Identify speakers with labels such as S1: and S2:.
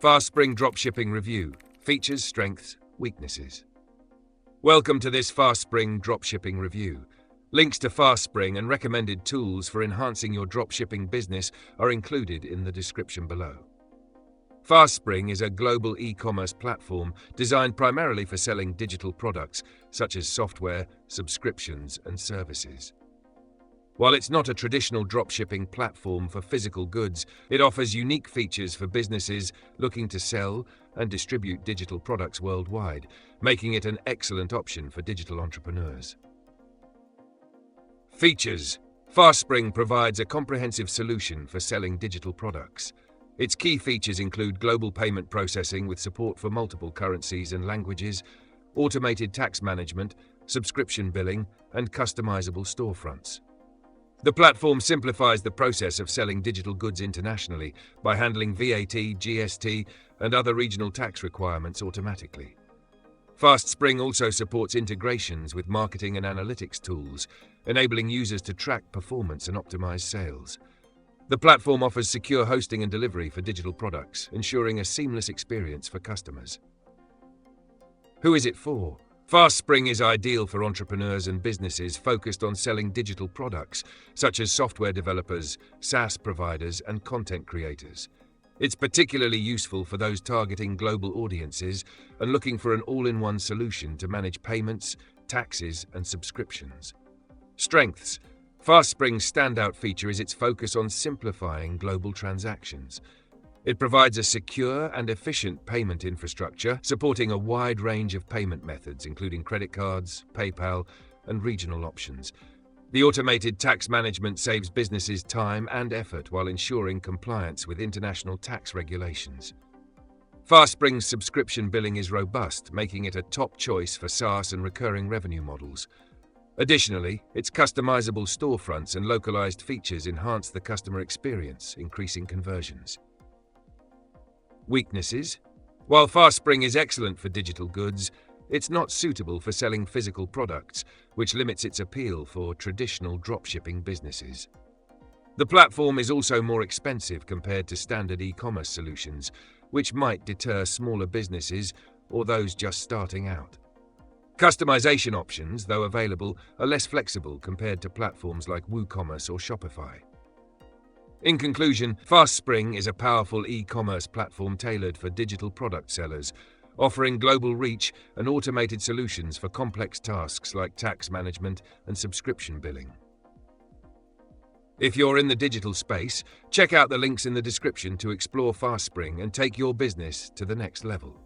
S1: FastSpring Dropshipping Review. Features, Strengths, Weaknesses. Welcome to this FastSpring Dropshipping Review. Links to FastSpring and recommended tools for enhancing your dropshipping business are included in the description below. FastSpring is a global e-commerce platform designed primarily for selling digital products such as software, subscriptions, and services. While it's not a traditional dropshipping platform for physical goods, it offers unique features for businesses looking to sell and distribute digital products worldwide, making it an excellent option for digital entrepreneurs. Features. FastSpring provides a comprehensive solution for selling digital products. Its key features include global payment processing with support for multiple currencies and languages, automated tax management, subscription billing, and customizable storefronts. The platform simplifies the process of selling digital goods internationally by handling VAT, GST, and other regional tax requirements automatically. FastSpring also supports integrations with marketing and analytics tools, enabling users to track performance and optimize sales. The platform offers secure hosting and delivery for digital products, ensuring a seamless experience for customers. Who is it for? FastSpring is ideal for entrepreneurs and businesses focused on selling digital products, such as software developers, SaaS providers, and content creators. It's particularly useful for those targeting global audiences and looking for an all-in-one solution to manage payments, taxes, and subscriptions. Strengths. FastSpring's standout feature is its focus on simplifying global transactions. It provides a secure and efficient payment infrastructure, supporting a wide range of payment methods, including credit cards, PayPal, and regional options. The automated tax management saves businesses time and effort while ensuring compliance with international tax regulations. FastSpring's subscription billing is robust, making it a top choice for SaaS and recurring revenue models. Additionally, its customizable storefronts and localized features enhance the customer experience, increasing conversions. Weaknesses. While FastSpring is excellent for digital goods, it's not suitable for selling physical products, which limits its appeal for traditional dropshipping businesses. The platform is also more expensive compared to standard e-commerce solutions, which might deter smaller businesses or those just starting out. Customization options, though available, are less flexible compared to platforms like WooCommerce or Shopify. In conclusion, FastSpring is a powerful e-commerce platform tailored for digital product sellers, offering global reach and automated solutions for complex tasks like tax management and subscription billing. If you're in the digital space, check out the links in the description to explore FastSpring and take your business to the next level.